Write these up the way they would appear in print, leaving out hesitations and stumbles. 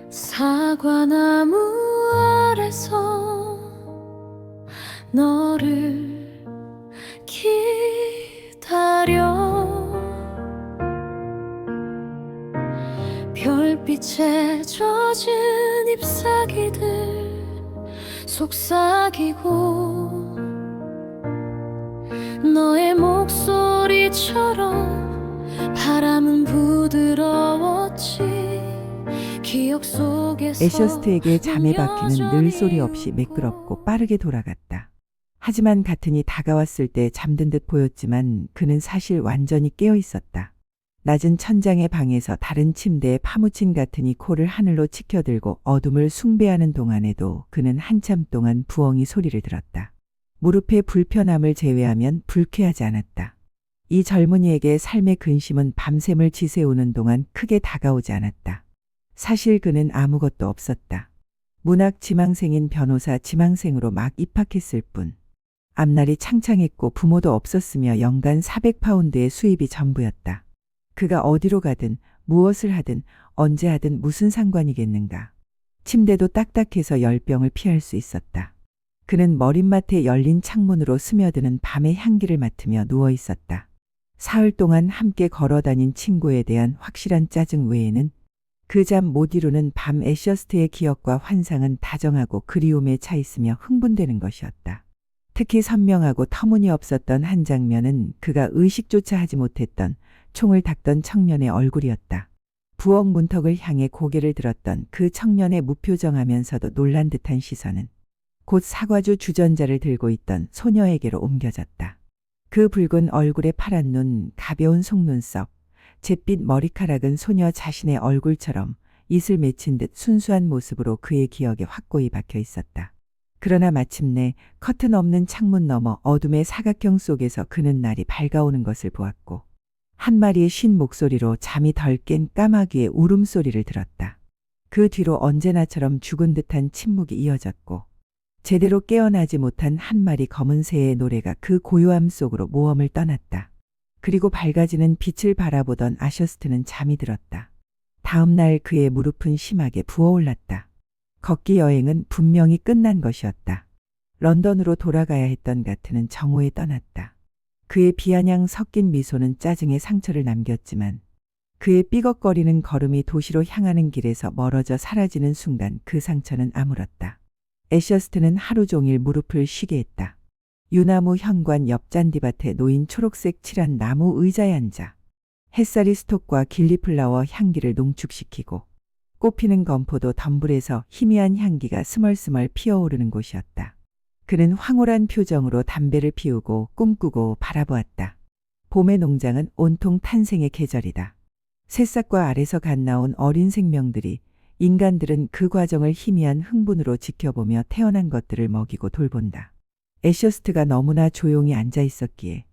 사과나무 아래서 너를 기다려 별빛에 젖은 잎사귀들 속삭이고 너의 목소리처럼 바람은 부드러웠지. 기억 속에서 애셔스트에게 잠에 바퀴는 늘 소리 없이 매끄럽고 빠르게 돌아갔다. 하지만 가튼이 다가왔을 때 잠든 듯 보였지만 그는 사실 완전히 깨어 있었다. 낮은 천장의 방에서 다른 침대에 파묻힌 가튼이 코를 하늘로 치켜들고 어둠을 숭배하는 동안에도 그는 한참 동안 부엉이 소리를 들었다. 무릎의 불편함을 제외하면 불쾌하지 않았다. 이 젊은이에게 삶의 근심은 밤샘을 지새우는 동안 크게 다가오지 않았다. 사실 그는 아무것도 없었다. 문학 지망생인 변호사 지망생으로 막 입학했을 뿐. 앞날이 창창했고 부모도 없었으며 연간 400파운드의 수입이 전부였다. 그가 어디로 가든 무엇을 하든 언제 하든 무슨 상관이겠는가. 침대도 딱딱해서 열병을 피할 수 있었다. 그는 머릿맡에 열린 창문으로 스며드는 밤의 향기를 맡으며 누워 있었다. 사흘 동안 함께 걸어다닌 친구에 대한 확실한 짜증 외에는 그 잠 못 이루는 밤 애셔스트의 기억과 환상은 다정하고 그리움에 차 있으며 흥분되는 것이었다. 특히 선명하고 터무니없었던 한 장면은 그가 의식조차 하지 못했던 총을 닦던 청년의 얼굴이었다. 부엌 문턱을 향해 고개를 들었던 그 청년의 무표정하면서도 놀란 듯한 시선은 곧 사과주 주전자를 들고 있던 소녀에게로 옮겨졌다. 그 붉은 얼굴의 파란 눈, 가벼운 속눈썹, 잿빛 머리카락은 소녀 자신의 얼굴처럼 이슬 맺힌 듯 순수한 모습으로 그의 기억에 확고히 박혀 있었다. 그러나 마침내 커튼 없는 창문 너머 어둠의 사각형 속에서 그는 날이 밝아오는 것을 보았고 한 마리의 쉰 목소리로 잠이 덜 깬 까마귀의 울음소리를 들었다. 그 뒤로 언제나처럼 죽은 듯한 침묵이 이어졌고 제대로 깨어나지 못한 한 마리 검은 새의 노래가 그 고요함 속으로 모험을 떠났다. 그리고 밝아지는 빛을 바라보던 아셔스트는 잠이 들었다. 다음 날 그의 무릎은 심하게 부어올랐다. 걷기 여행은 분명히 끝난 것이었다. 런던으로 돌아가야 했던 가튼은 정오에 떠났다. 그의 비아냥 섞인 미소는 짜증의 상처를 남겼지만 그의 삐걱거리는 걸음이 도시로 향하는 길에서 멀어져 사라지는 순간 그 상처는 아물었다. 애셔스트는 하루 종일 무릎을 쉬게 했다. 유나무 현관 옆 잔디밭에 놓인 초록색 칠한 나무 의자에 앉아 햇살이 스톡과 길리플라워 향기를 농축시키고 꽃피는 건포도 덤불에서 희미한 향기가 스멀스멀 피어오르는 곳이었다. 그는 황홀한 표정으로 담배를 피우고 꿈꾸고 바라보았다. 봄의 농장은 온통 탄생의 계절이다. 새싹과 알에서 갓 나온 어린 생명들이 인간들은 그 과정을 희미한 흥분으로 지켜보며 태어난 것들을 먹이고 돌본다. 애셔스트가 너무나 조용히 앉아 있었기에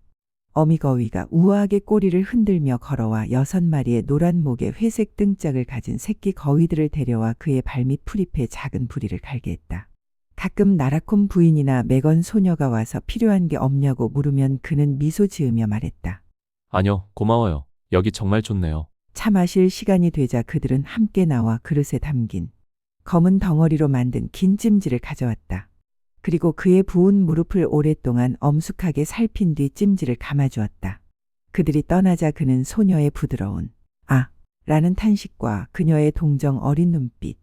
어미거위가 우아하게 꼬리를 흔들며 걸어와 6마리의 노란 목에 회색 등짝을 가진 새끼 거위들을 데려와 그의 발밑 풀잎에 작은 부리를 갈게 했다. 가끔 나라콤 부인이나 매건 소녀가 와서 필요한 게 없냐고 물으면 그는 미소 지으며 말했다. 아니요, 고마워요. 여기 정말 좋네요. 차 마실 시간이 되자 그들은 함께 나와 그릇에 담긴 검은 덩어리로 만든 긴 찜질을 가져왔다. 그리고 그의 부은 무릎을 오랫동안 엄숙하게 살핀 뒤 찜질을 감아주었다. 그들이 떠나자 그는 소녀의 부드러운 아! 라는 탄식과 그녀의 동정 어린 눈빛,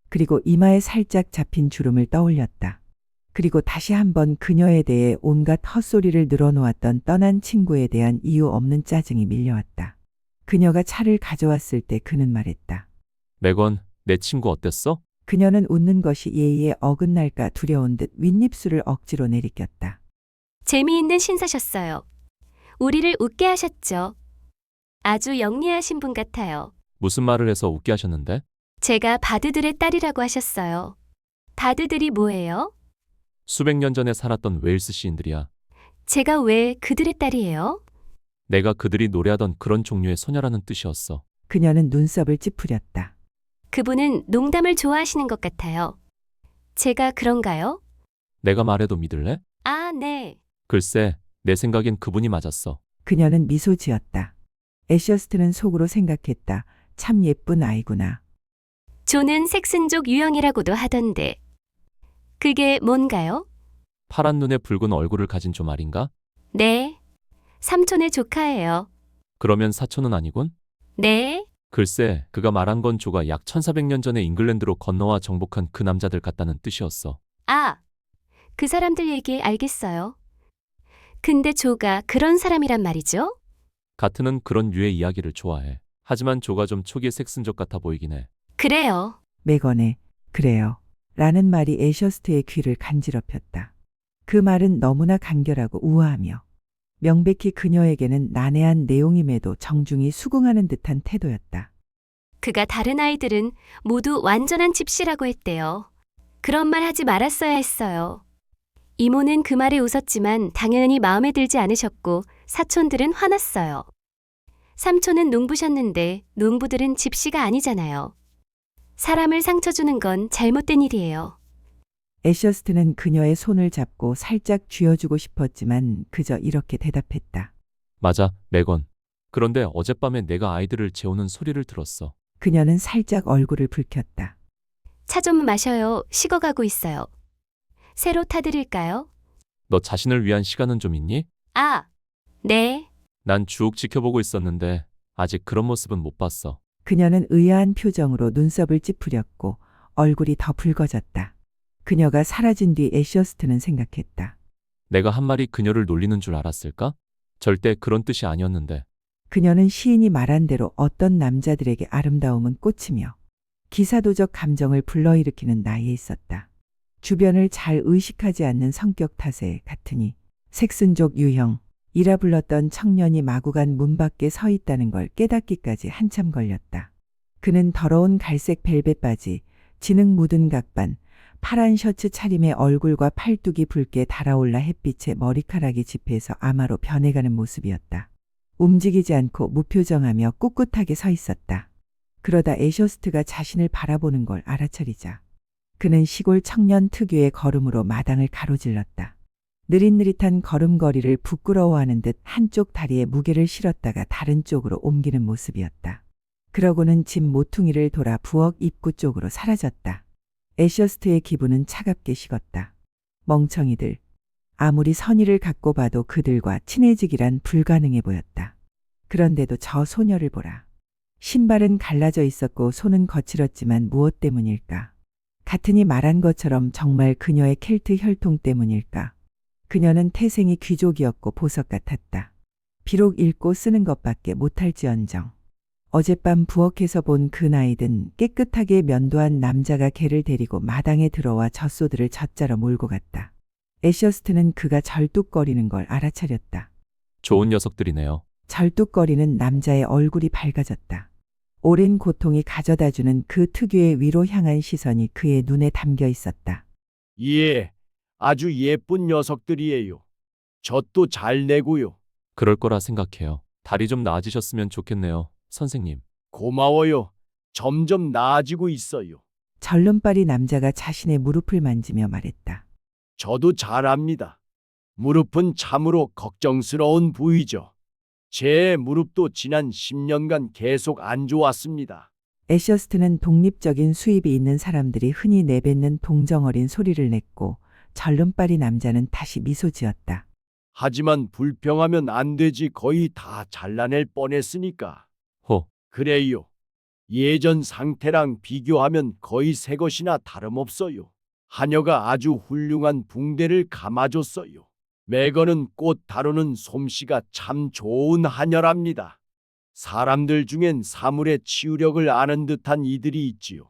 그리고 이마에 살짝 잡힌 주름을 떠올렸다. 그리고 다시 한번 그녀에 대해 온갖 헛소리를 늘어놓았던 떠난 친구에 대한 이유 없는 짜증이 밀려왔다. 그녀가 차를 가져왔을 때 그는 말했다. 매건, 내 친구 어땠어? 그녀는 웃는 것이 예의에 어긋날까 두려운 듯 윗입술을 억지로 내리꼈다. 재미있는 신사셨어요. 우리를 웃게 하셨죠. 아주 영리하신 분 같아요. 무슨 말을 해서 웃게 하셨는데? 제가 바드들의 딸이라고 하셨어요. 바드들이 뭐예요? 수백 년 전에 살았던 웨일스 시인들이야. 제가 왜 그들의 딸이에요? 내가 그들이 노래하던 그런 종류의 소녀라는 뜻이었어. 그녀는 눈썹을 찌푸렸다. 그분은 농담을 좋아하시는 것 같아요. 제가 그런가요? 내가 말해도 믿을래? 아, 네. 글쎄, 내 생각엔 그분이 맞았어. 그녀는 미소 지었다. 애셔스트는 속으로 생각했다. 참 예쁜 아이구나. 조는 색슨족 유형이라고도 하던데. 그게 뭔가요? 파란 눈에 붉은 얼굴을 가진 조 말인가? 네. 삼촌의 조카예요. 그러면 사촌은 아니군? 네. 글쎄, 그가 말한 건 조가 약 1400년 전에 잉글랜드로 건너와 정복한 그 남자들 같다는 뜻이었어. 아, 그 사람들 얘기 알겠어요. 근데 조가 그런 사람이란 말이죠? 가트는 그런 류의 이야기를 좋아해. 하지만 조가 좀 초기의 색슨족 같아 보이긴 해. 그래요. 맥건의 그래요. 라는 말이 애셔스트의 귀를 간지럽혔다. 그 말은 너무나 간결하고 우아하며 명백히 그녀에게는 난해한 내용임에도 정중히 수긍하는 듯한 태도였다. 그가 다른 아이들은 모두 완전한 집시라고 했대요. 그런 말 하지 말았어야 했어요. 이모는 그 말에 웃었지만 당연히 마음에 들지 않으셨고 사촌들은 화났어요. 삼촌은 농부셨는데 농부들은 집시가 아니잖아요. 사람을 상처 주는 건 잘못된 일이에요. 애셔스트는 그녀의 손을 잡고 살짝 쥐어주고 싶었지만 그저 이렇게 대답했다. 맞아, 맥건. 그런데 어젯밤에 내가 아이들을 재우는 소리를 들었어. 그녀는 살짝 얼굴을 붉혔다. 차 좀 마셔요. 식어가고 있어요. 새로 타드릴까요? 너 자신을 위한 시간은 좀 있니? 아, 네. 난 쭉 지켜보고 있었는데 아직 그런 모습은 못 봤어. 그녀는 의아한 표정으로 눈썹을 찌푸렸고 얼굴이 더 붉어졌다. 그녀가 사라진 뒤 애셔스트는 생각했다. 내가 한 말이 그녀를 놀리는 줄 알았을까? 절대 그런 뜻이 아니었는데. 그녀는 시인이 말한 대로 어떤 남자들에게 아름다움은 꽃이며 기사도적 감정을 불러일으키는 나이에 있었다. 주변을 잘 의식하지 않는 성격 탓에 같으니 색슨족 유형이라 불렀던 청년이 마구간 문 밖에 서 있다는 걸 깨닫기까지 한참 걸렸다. 그는 더러운 갈색 벨벳 바지, 진흙 묻은 각반, 파란 셔츠 차림에 얼굴과 팔뚝이 붉게 달아올라 햇빛에 머리카락이 집해서 아마로 변해가는 모습이었다. 움직이지 않고 무표정하며 꿋꿋하게 서 있었다. 그러다 애셔스트가 자신을 바라보는 걸 알아차리자 그는 시골 청년 특유의 걸음으로 마당을 가로질렀다. 느릿느릿한 걸음걸이를 부끄러워하는 듯 한쪽 다리에 무게를 실었다가 다른 쪽으로 옮기는 모습이었다. 그러고는 집 모퉁이를 돌아 부엌 입구 쪽으로 사라졌다. 애셔스트의 기분은 차갑게 식었다. 멍청이들. 아무리 선의를 갖고 봐도 그들과 친해지기란 불가능해 보였다. 그런데도 저 소녀를 보라. 신발은 갈라져 있었고 손은 거칠었지만 무엇 때문일까? 같으니 말한 것처럼 정말 그녀의 켈트 혈통 때문일까? 그녀는 태생이 귀족이었고 보석 같았다. 비록 읽고 쓰는 것밖에 못할지언정. 어젯밤 부엌에서 본 그 나이든 깨끗하게 면도한 남자가 개를 데리고 마당에 들어와 젖소들을 젖자러 몰고 갔다. 애셔스트는 그가 절뚝거리는 걸 알아차렸다. 좋은 녀석들이네요. 절뚝거리는 남자의 얼굴이 밝아졌다. 오랜 고통이 가져다주는 그 특유의 위로 향한 시선이 그의 눈에 담겨 있었다. 예, 아주 예쁜 녀석들이에요. 젖도 잘 내고요. 그럴 거라 생각해요. 다리 좀 나아지셨으면 좋겠네요, 선생님. 고마워요. 점점 나아지고 있어요. 절름발이 남자가 자신의 무릎을 만지며 말했다. 저도 잘 압니다. 무릎은 참으로 걱정스러운 부위죠. 제 무릎도 지난 10년간 계속 안 좋았습니다. 애셔스트는 독립적인 수입이 있는 사람들이 흔히 내뱉는 동정어린 소리를 냈고 절름발이 남자는 다시 미소 지었다. 하지만 불평하면 안 되지. 거의 다 잘라낼 뻔했으니까. 호, 그래요. 예전 상태랑 비교하면 거의 새 것이나 다름없어요. 하녀가 아주 훌륭한 붕대를 감아줬어요. 매거는 꽃 다루는 솜씨가 참 좋은 하녀랍니다. 사람들 중엔 사물의 치유력을 아는 듯한 이들이 있지요.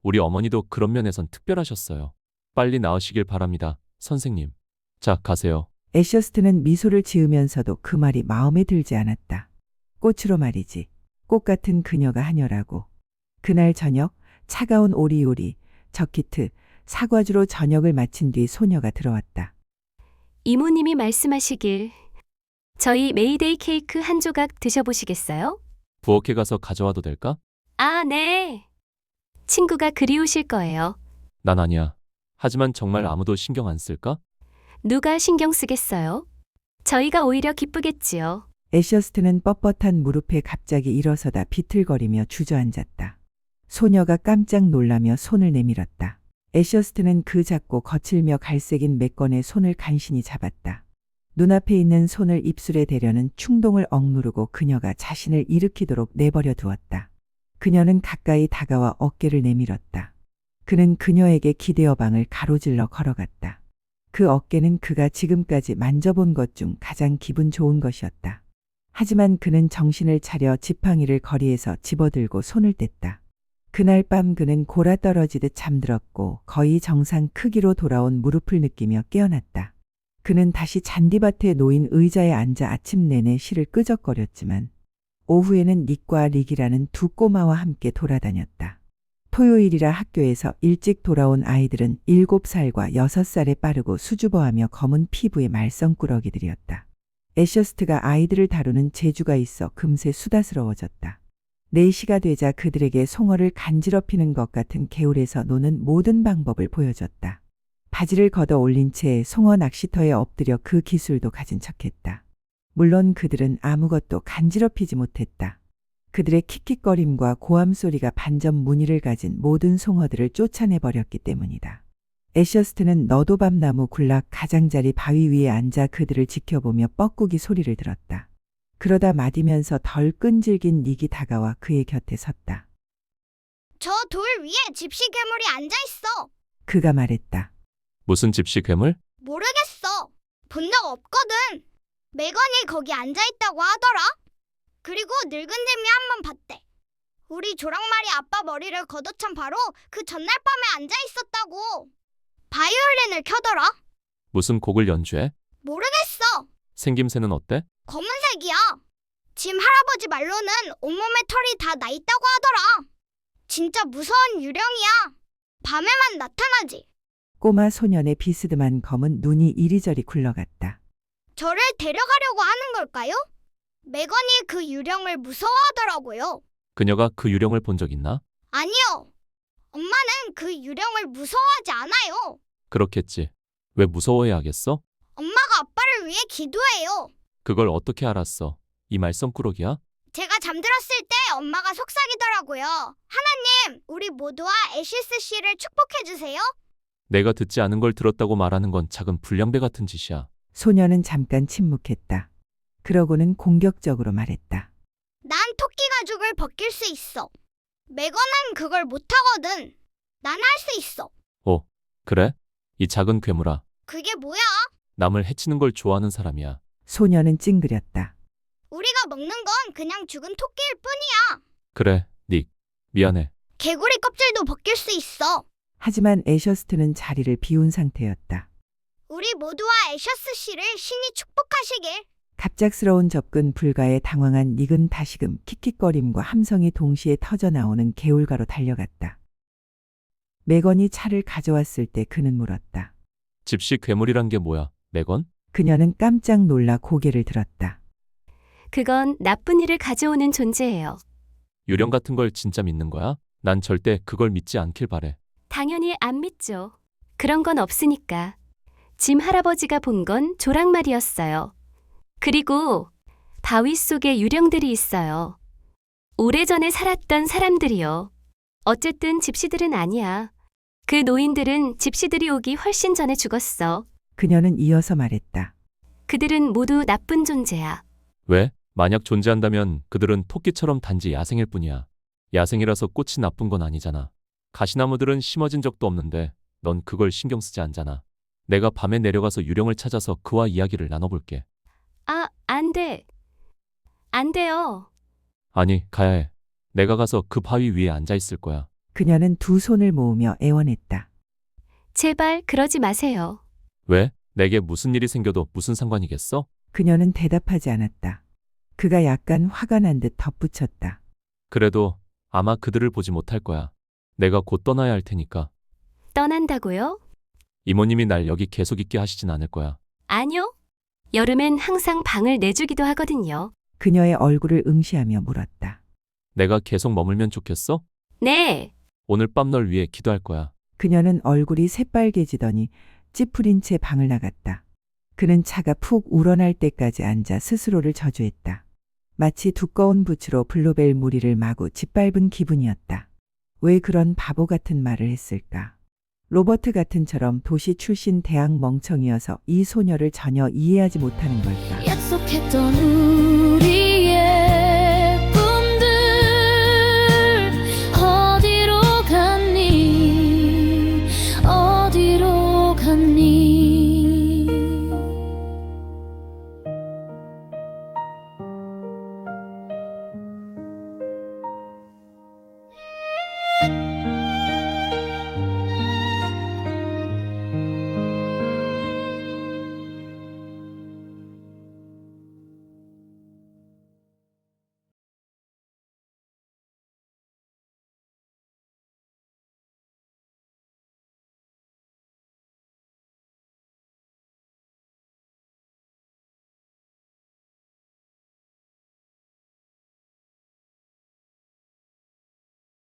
우리 어머니도 그런 면에선 특별하셨어요. 빨리 나으시길 바랍니다, 선생님. 자, 가세요. 애셔스트는 미소를 지으면서도 그 말이 마음에 들지 않았다. 꽃으로 말이지. 꽃 같은 그녀가 하녀라고. 그날 저녁 차가운 오리오리, 저키트, 사과주로 저녁을 마친 뒤 소녀가 들어왔다. 이모님이 말씀하시길 저희 메이데이 케이크 한 조각 드셔보시겠어요? 부엌에 가서 가져와도 될까? 아, 네. 친구가 그리우실 거예요. 난 아니야. 하지만 정말 아무도 신경 안 쓸까? 누가 신경 쓰겠어요? 저희가 오히려 기쁘겠지요. 애셔스트는 뻣뻣한 무릎에 갑자기 일어서다 비틀거리며 주저앉았다. 소녀가 깜짝 놀라며 손을 내밀었다. 애셔스트는 그 작고 거칠며 갈색인 맥건의 손을 간신히 잡았다. 눈앞에 있는 손을 입술에 대려는 충동을 억누르고 그녀가 자신을 일으키도록 내버려 두었다. 그녀는 가까이 다가와 어깨를 내밀었다. 그는 그녀에게 기대어 방을 가로질러 걸어갔다. 그 어깨는 그가 지금까지 만져본 것 중 가장 기분 좋은 것이었다. 하지만 그는 정신을 차려 지팡이를 거리에서 집어들고 손을 뗐다. 그날 밤 그는 골아떨어지듯 잠들었고 거의 정상 크기로 돌아온 무릎을 느끼며 깨어났다. 그는 다시 잔디밭에 놓인 의자에 앉아 아침 내내 시를 끄적거렸지만 오후에는 닉과 릭이라는 두 꼬마와 함께 돌아다녔다. 토요일이라 학교에서 일찍 돌아온 아이들은 7살과 6살에 빠르고 수줍어하며 검은 피부의 말썽꾸러기들이었다. 애셔스트가 아이들을 다루는 재주가 있어 금세 수다스러워졌다. 4시가 되자 그들에게 송어를 간지럽히는 것 같은 개울에서 노는 모든 방법을 보여줬다. 바지를 걷어 올린 채 송어 낚시터에 엎드려 그 기술도 가진 척했다. 물론 그들은 아무것도 간지럽히지 못했다. 그들의 킥킥거림과 고함 소리가 반점 무늬를 가진 모든 송어들을 쫓아내버렸기 때문이다. 애셔스트는 너도밤나무 굴락 가장자리 바위 위에 앉아 그들을 지켜보며 뻐꾸기 소리를 들었다. 그러다 마디면서 덜 끈질긴 닉이 다가와 그의 곁에 섰다. 저 돌 위에 집시 괴물이 앉아있어. 그가 말했다. 무슨 집시 괴물? 모르겠어. 본 적 없거든. 매건이 거기 앉아있다고 하더라. 그리고 늙은 잼이 한 번 봤대. 우리 조랑말이 아빠 머리를 걷어찬 바로 그 전날 밤에 앉아있었다고. 바이올린을 켜더라. 무슨 곡을 연주해? 모르겠어. 생김새는 어때? 검은색이야. 짐 할아버지 말로는 온몸에 털이 다 나 있다고 하더라. 진짜 무서운 유령이야. 밤에만 나타나지. 꼬마 소년의 비스듬한 검은 눈이 이리저리 굴러갔다. 저를 데려가려고 하는 걸까요? 매건이 그 유령을 무서워하더라고요. 그녀가 그 유령을 본 적 있나? 아니요. 엄마는 그 유령을 무서워하지 않아요. 그렇겠지. 왜 무서워해야겠어? 엄마가 아빠를 위해 기도해요. 그걸 어떻게 알았어? 이 말썽꾸러기야? 제가 잠들었을 때 엄마가 속삭이더라고요. 하나님, 우리 모두와 애시스 씨를 축복해주세요. 내가 듣지 않은 걸 들었다고 말하는 건 작은 불량배 같은 짓이야. 소년은 잠깐 침묵했다. 그러고는 공격적으로 말했다. 난 토끼 가죽을 벗길 수 있어. 매건은 그걸 못하거든. 난 할 수 있어. 오, 그래? 이 작은 괴물아. 그게 뭐야? 남을 해치는 걸 좋아하는 사람이야. 소년은 찡그렸다. 우리가 먹는 건 그냥 죽은 토끼일 뿐이야. 그래, 닉. 미안해. 개구리 껍질도 벗길 수 있어. 하지만 애셔스트는 자리를 비운 상태였다. 우리 모두와 애셔스 씨를 신이 축복하시길. 갑작스러운 접근 불가에 당황한 닉은 다시금 킥킥거림과 함성이 동시에 터져나오는 개울가로 달려갔다. 매건이 차를 가져왔을 때 그는 물었다. 집시 괴물이란 게 뭐야, 매건? 그녀는 깜짝 놀라 고개를 들었다. 그건 나쁜 일을 가져오는 존재예요. 유령 같은 걸 진짜 믿는 거야? 난 절대 그걸 믿지 않길 바래. 당연히 안 믿죠. 그런 건 없으니까. 짐 할아버지가 본 건 조랑말이었어요. 그리고 바위 속에 유령들이 있어요. 오래전에 살았던 사람들이요. 어쨌든 집시들은 아니야. 그 노인들은 집시들이 오기 훨씬 전에 죽었어. 그녀는 이어서 말했다. 그들은 모두 나쁜 존재야. 왜? 만약 존재한다면 그들은 토끼처럼 단지 야생일 뿐이야. 야생이라서 꽃이 나쁜 건 아니잖아. 가시나무들은 심어진 적도 없는데 넌 그걸 신경 쓰지 않잖아. 내가 밤에 내려가서 유령을 찾아서 그와 이야기를 나눠볼게. 아, 안 돼. 안 돼요. 아니, 가야 해. 내가 가서 그 바위 위에 앉아 있을 거야. 그녀는 두 손을 모으며 애원했다. 제발 그러지 마세요. 왜? 내게 무슨 일이 생겨도 무슨 상관이겠어? 그녀는 대답하지 않았다. 그가 약간 화가 난 듯 덧붙였다. 그래도 아마 그들을 보지 못할 거야. 내가 곧 떠나야 할 테니까. 떠난다고요? 이모님이 날 여기 계속 있게 하시진 않을 거야. 아니요. 여름엔 항상 방을 내주기도 하거든요. 그녀의 얼굴을 응시하며 물었다. 내가 계속 머물면 좋겠어? 네. 오늘 밤 널 위해 기도할 거야. 그녀는 얼굴이 새빨개지더니 찌푸린 채 방을 나갔다. 그는 차가 푹 우러날 때까지 앉아 스스로를 저주했다. 마치 두꺼운 붓으로 블루벨 무리를 마구 짓밟은 기분이었다. 왜 그런 바보 같은 말을 했을까? 로버트 같은처럼 도시 출신 대학 멍청이어서 이 소녀를 전혀 이해하지 못하는 걸까? 약속했던 우리의 꿈들 어디로 갔니 어디로 갔니